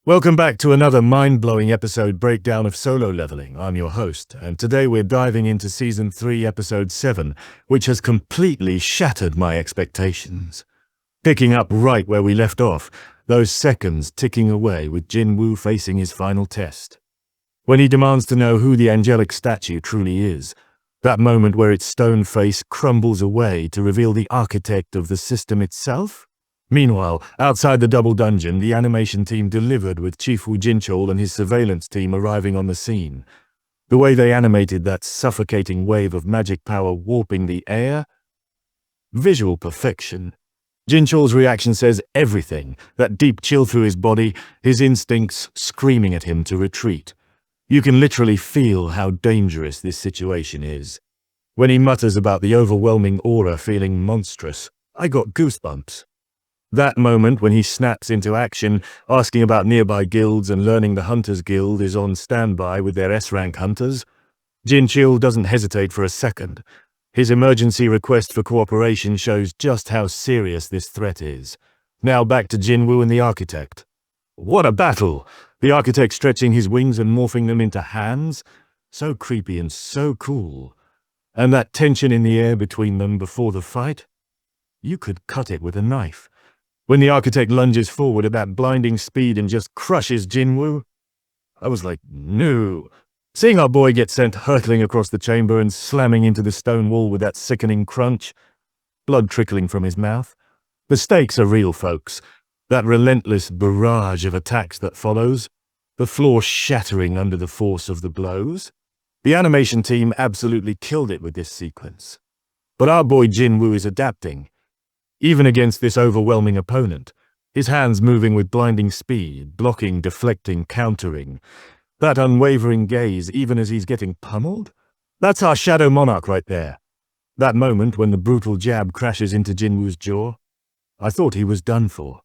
Welcome back to another mind-blowing episode breakdown of Solo Leveling. I'm your host, and today we're diving into Season 3, Episode 7, which has completely shattered my expectations. Picking up right where we left off, those seconds ticking away with Jin-Woo facing his final test. When he demands to know who the angelic statue truly is, that moment where its stone face crumbles away to reveal the architect of the system itself? Meanwhile, outside the double dungeon, the animation team delivered with Chief Wu Jinchul and his surveillance team arriving on the scene. The way they animated that suffocating wave of magic power warping the air? Visual perfection. Jinchul's reaction says everything, that deep chill through his body, his instincts screaming at him to retreat. You can literally feel how dangerous this situation is. When he mutters about the overwhelming aura feeling monstrous, I got goosebumps. That moment when he snaps into action, asking about nearby guilds and learning the Hunters Guild is on standby with their S-rank hunters, Jinchul doesn't hesitate for a second. His emergency request for cooperation shows just how serious this threat is. Now back to Jin-Woo and the architect. What a battle! The architect stretching his wings and morphing them into hands. So creepy and so cool. And that tension in the air between them before the fight? You could cut it with a knife. When the architect lunges forward at that blinding speed and just crushes Jin-Woo, I was like, no. Seeing our boy get sent hurtling across the chamber and slamming into the stone wall with that sickening crunch, blood trickling from his mouth. The stakes are real, folks. That relentless barrage of attacks that follows, the floor shattering under the force of the blows. The animation team absolutely killed it with this sequence. But our boy Jin-Woo is adapting. Even against this overwhelming opponent, his hands moving with blinding speed, blocking, deflecting, countering. That unwavering gaze even as he's getting pummeled? That's our Shadow Monarch right there. That moment when the brutal jab crashes into Jin-Woo's jaw, I thought he was done for.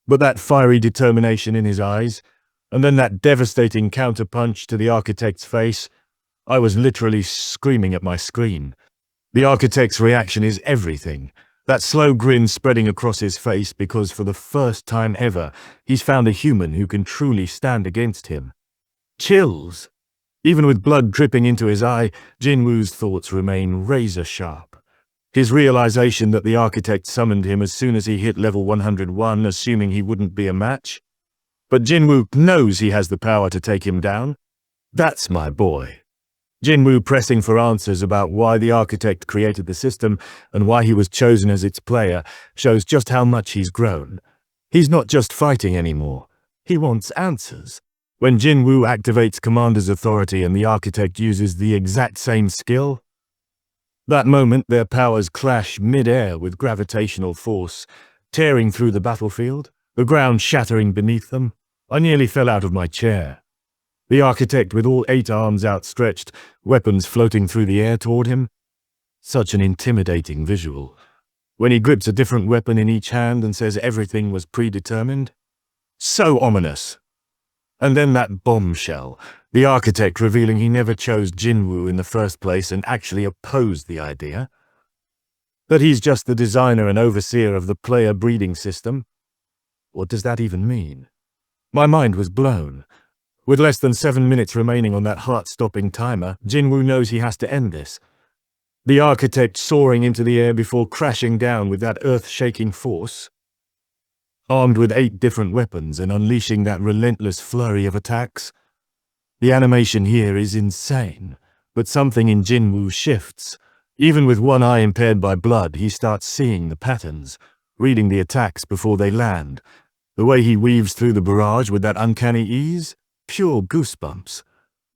But that fiery determination in his eyes, and then that devastating counterpunch to the architect's face, I was literally screaming at my screen. The architect's reaction is everything. That slow grin spreading across his face because for the first time ever, he's found a human who can truly stand against him. Chills. Even with blood dripping into his eye, Jin-Woo's thoughts remain razor sharp. His realization that the architect summoned him as soon as he hit level 101, assuming he wouldn't be a match. But Jin-Woo knows he has the power to take him down. That's my boy. Jin-Woo pressing for answers about why the architect created the system and why he was chosen as its player shows just how much he's grown. He's not just fighting anymore. He wants answers. When Jin-Woo activates Commander's authority and the architect uses the exact same skill, that moment their powers clash mid-air with gravitational force, tearing through the battlefield, the ground shattering beneath them. I nearly fell out of my chair. The architect with all 8 arms outstretched, weapons floating through the air toward him. Such an intimidating visual. When he grips a different weapon in each hand and says everything was predetermined. So ominous. And then that bombshell, the architect revealing he never chose Jin-Woo in the first place and actually opposed the idea. That he's just the designer and overseer of the player breeding system. What does that even mean? My mind was blown. With less than 7 minutes remaining on that heart-stopping timer, Jin-Woo knows he has to end this. The architect soaring into the air before crashing down with that earth-shaking force. Armed with 8 different weapons and unleashing that relentless flurry of attacks. The animation here is insane, but something in Jin-Woo shifts. Even with one eye impaired by blood, he starts seeing the patterns, reading the attacks before they land. The way he weaves through the barrage with that uncanny ease. Pure goosebumps.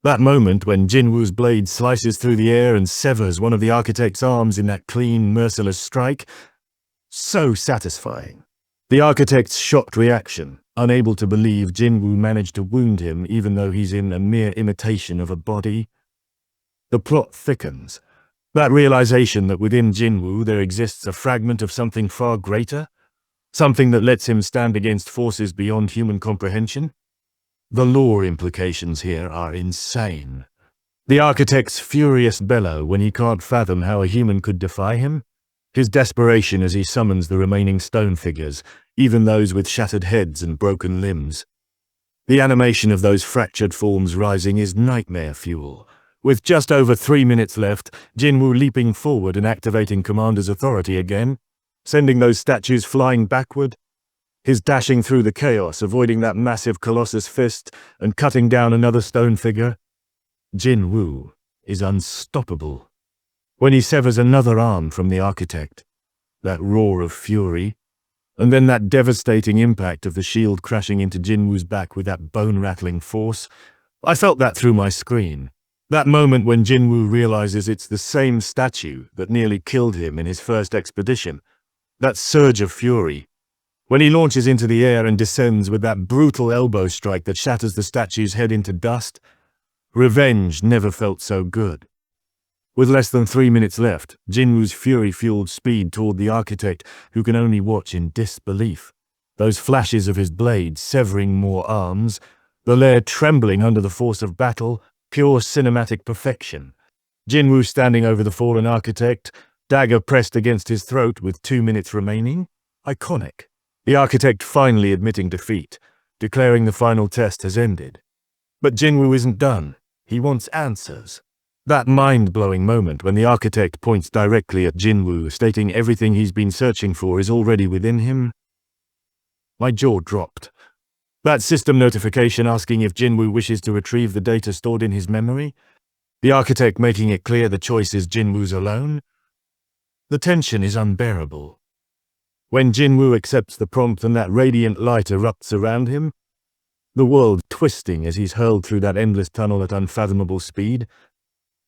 That moment when Jin-Woo's blade slices through the air and severs one of the architect's arms in that clean, merciless strike. So satisfying. The architect's shocked reaction, unable to believe Jin-Woo managed to wound him even though he's in a mere imitation of a body. The plot thickens. That realization that within Jin-Woo there exists a fragment of something far greater. Something that lets him stand against forces beyond human comprehension. The lore implications here are insane. The architect's furious bellow when he can't fathom how a human could defy him. His desperation as he summons the remaining stone figures, even those with shattered heads and broken limbs. The animation of those fractured forms rising is nightmare fuel. With just over 3 minutes left, Jin-Woo leaping forward and activating Commander's authority again, sending those statues flying backward. His dashing through the chaos, avoiding that massive Colossus fist and cutting down another stone figure. Jin-Woo is unstoppable. When he severs another arm from the architect, that roar of fury, and then that devastating impact of the shield crashing into Jin-Woo's back with that bone-rattling force, I felt that through my screen. That moment when Jin-Woo realizes it's the same statue that nearly killed him in his first expedition. That surge of fury. When he launches into the air and descends with that brutal elbow strike that shatters the statue's head into dust. Revenge never felt so good. With less than 3 minutes left, Jin-Woo's fury-fueled speed toward the architect, who can only watch in disbelief. Those flashes of his blade severing more arms, the lair trembling under the force of battle, pure cinematic perfection. Jin-Woo standing over the fallen architect, dagger pressed against his throat with 2 minutes remaining. Iconic. The architect finally admitting defeat, declaring the final test has ended. But Jin-Woo isn't done. He wants answers. That mind-blowing moment when the architect points directly at Jin-Woo, stating everything he's been searching for is already within him. My jaw dropped. That system notification asking if Jin-Woo wishes to retrieve the data stored in his memory. The architect making it clear the choice is Jin-Woo's alone. The tension is unbearable. When Jin-Woo accepts the prompt and that radiant light erupts around him, the world twisting as he's hurled through that endless tunnel at unfathomable speed.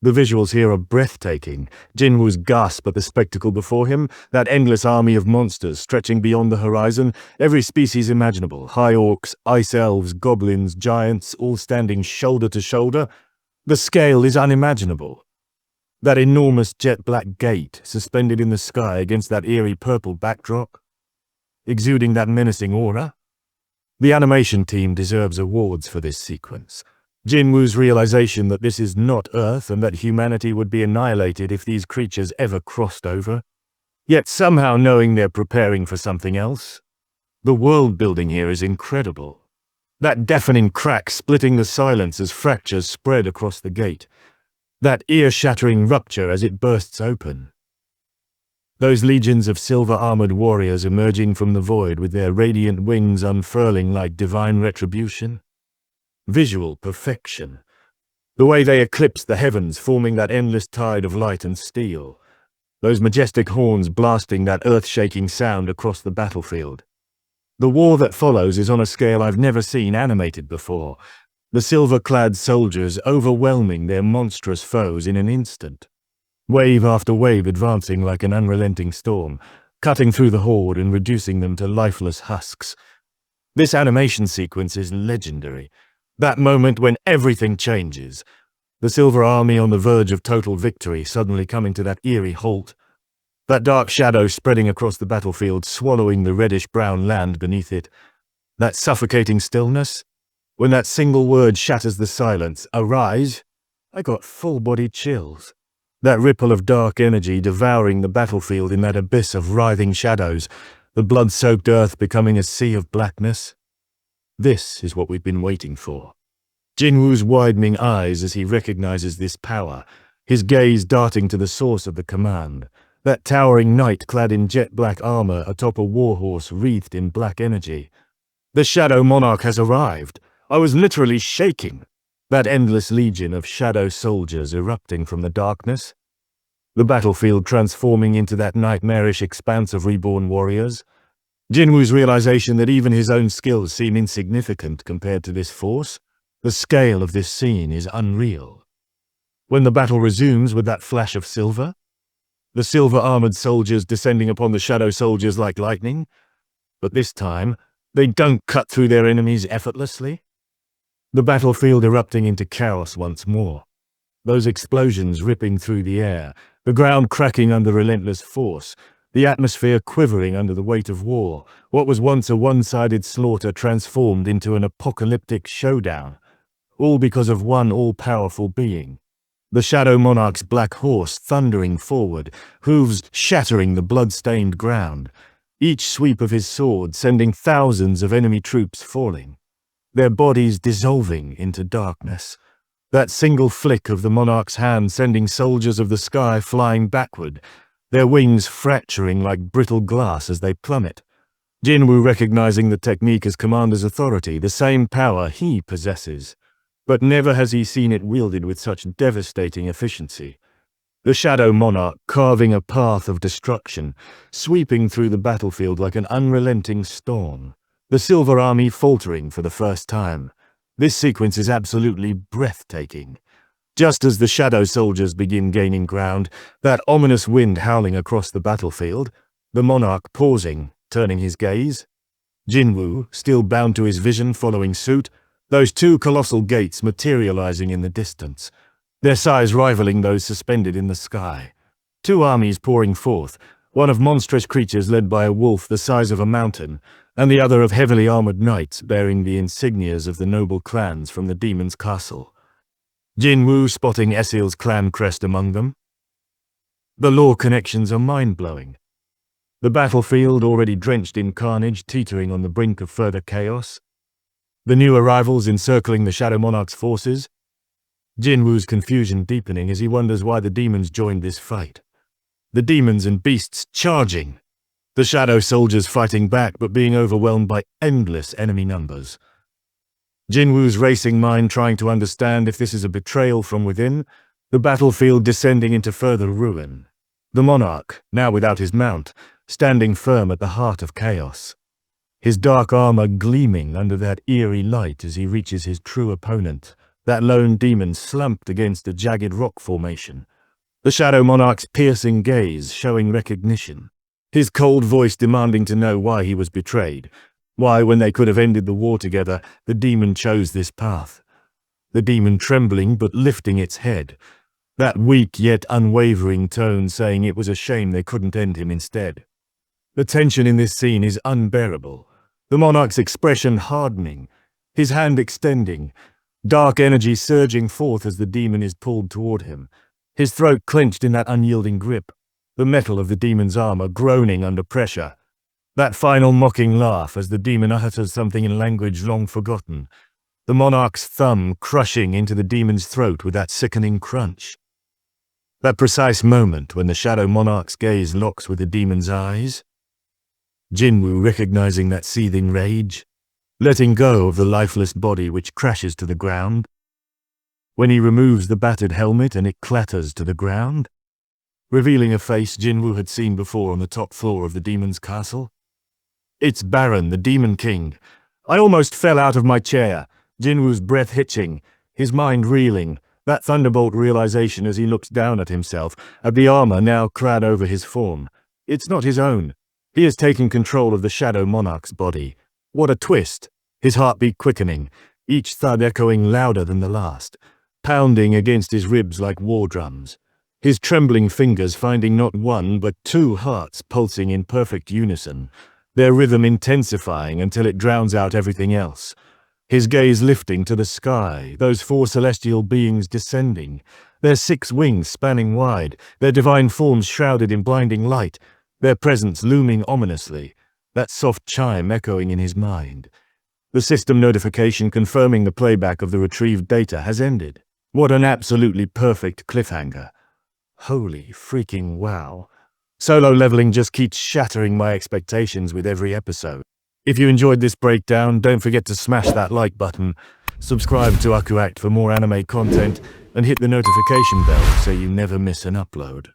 The visuals here are breathtaking. Jin-Woo's gasp at the spectacle before him, that endless army of monsters stretching beyond the horizon, every species imaginable, high orcs, ice elves, goblins, giants, all standing shoulder to shoulder. The scale is unimaginable. That enormous jet-black gate suspended in the sky against that eerie purple backdrop, exuding that menacing aura. The animation team deserves awards for this sequence. Jin-Woo's realization that this is not Earth and that humanity would be annihilated if these creatures ever crossed over, yet somehow knowing they're preparing for something else. The world building here is incredible. That deafening crack splitting the silence as fractures spread across the gate. That ear-shattering rupture as it bursts open. Those legions of silver-armored warriors emerging from the void with their radiant wings unfurling like divine retribution. Visual perfection. The way they eclipse the heavens, forming that endless tide of light and steel. Those majestic horns blasting that earth-shaking sound across the battlefield. The war that follows is on a scale I've never seen animated before. The silver-clad soldiers overwhelming their monstrous foes in an instant. Wave after wave advancing like an unrelenting storm, cutting through the horde and reducing them to lifeless husks. This animation sequence is legendary. That moment when everything changes. The Silver Army on the verge of total victory suddenly coming to that eerie halt. That dark shadow spreading across the battlefield, swallowing the reddish-brown land beneath it. That suffocating stillness. When that single word shatters the silence, arise, I got full-body chills. That ripple of dark energy devouring the battlefield in that abyss of writhing shadows, the blood-soaked earth becoming a sea of blackness. This is what we've been waiting for. Jin-Woo's widening eyes as he recognizes this power, his gaze darting to the source of the command, that towering knight clad in jet-black armor atop a warhorse wreathed in black energy. The Shadow Monarch has arrived. I was literally shaking. That endless legion of shadow soldiers erupting from the darkness. The battlefield transforming into that nightmarish expanse of reborn warriors. Jin-Woo's realization that even his own skills seem insignificant compared to this force. The scale of this scene is unreal. When the battle resumes with that flash of silver, the silver-armored soldiers descending upon the shadow soldiers like lightning, but this time, they don't cut through their enemies effortlessly. The battlefield erupting into chaos once more. Those explosions ripping through the air, the ground cracking under relentless force, the atmosphere quivering under the weight of war, what was once a one-sided slaughter transformed into an apocalyptic showdown, all because of one all-powerful being. The Shadow Monarch's black horse thundering forward, hooves shattering the blood-stained ground, each sweep of his sword sending thousands of enemy troops falling. their bodies dissolving into darkness. That single flick of the monarch's hand sending soldiers of the sky flying backward, their wings fracturing like brittle glass as they plummet. Jin-Woo recognizing the technique as commander's authority, the same power he possesses. But never has he seen it wielded with such devastating efficiency. The Shadow Monarch carving a path of destruction, sweeping through the battlefield like an unrelenting storm. The Silver Army faltering for the first time. This sequence is absolutely breathtaking. Just as the Shadow soldiers begin gaining ground, that ominous wind howling across the battlefield, the Monarch pausing, turning his gaze. Jin-Woo, still bound to his vision, following suit, those two colossal gates materializing in the distance, their size rivaling those suspended in the sky. Two armies pouring forth, one of monstrous creatures led by a wolf the size of a mountain, and the other of heavily armored knights bearing the insignias of the noble clans from the demon's castle. Jin-Woo spotting Esil's clan crest among them. The lore connections are mind-blowing. The battlefield already drenched in carnage, teetering on the brink of further chaos. The new arrivals encircling the Shadow Monarch's forces. Jin-Woo's confusion deepening as he wonders why the demons joined this fight. The demons and beasts charging. The Shadow soldiers fighting back but being overwhelmed by endless enemy numbers. Jin-Woo's racing mind trying to understand if this is a betrayal from within, the battlefield descending into further ruin. The monarch, now without his mount, standing firm at the heart of chaos. His dark armor gleaming under that eerie light as he reaches his true opponent, that lone demon slumped against a jagged rock formation. The Shadow Monarch's piercing gaze showing recognition. His cold voice demanding to know why he was betrayed. Why, when they could have ended the war together, the demon chose this path. The demon trembling but lifting its head. That weak yet unwavering tone saying it was a shame they couldn't end him instead. The tension in this scene is unbearable. The monarch's expression hardening, his hand extending, dark energy surging forth as the demon is pulled toward him, his throat clenched in that unyielding grip, the metal of the demon's armor groaning under pressure. That final mocking laugh as the demon utters something in language long forgotten, the monarch's thumb crushing into the demon's throat with that sickening crunch. That precise moment when the Shadow Monarch's gaze locks with the demon's eyes. Jin-Woo recognizing that seething rage, letting go of the lifeless body which crashes to the ground. When he removes the battered helmet and it clatters to the ground, revealing a face Jin-Woo had seen before on the top floor of the demon's castle. It's Baron, the Demon King. I almost fell out of my chair, Jin-Woo's breath hitching, his mind reeling, that thunderbolt realization as he looks down at himself, at the armor now clad over his form. It's not his own. He has taken control of the Shadow Monarch's body. What a twist! His heartbeat quickening, each thud echoing louder than the last, pounding against his ribs like war drums. His trembling fingers finding not one but two hearts pulsing in perfect unison, their rhythm intensifying until it drowns out everything else. His gaze lifting to the sky, those four celestial beings descending, their 6 wings spanning wide, their divine forms shrouded in blinding light, their presence looming ominously, that soft chime echoing in his mind. The system notification confirming the playback of the retrieved data has ended. What an absolutely perfect cliffhanger. Holy freaking wow. Solo leveling just keeps shattering my expectations with every episode. If you enjoyed this breakdown, don't forget to smash that like button, subscribe to Otakuact for more anime content, and hit the notification bell so you never miss an upload.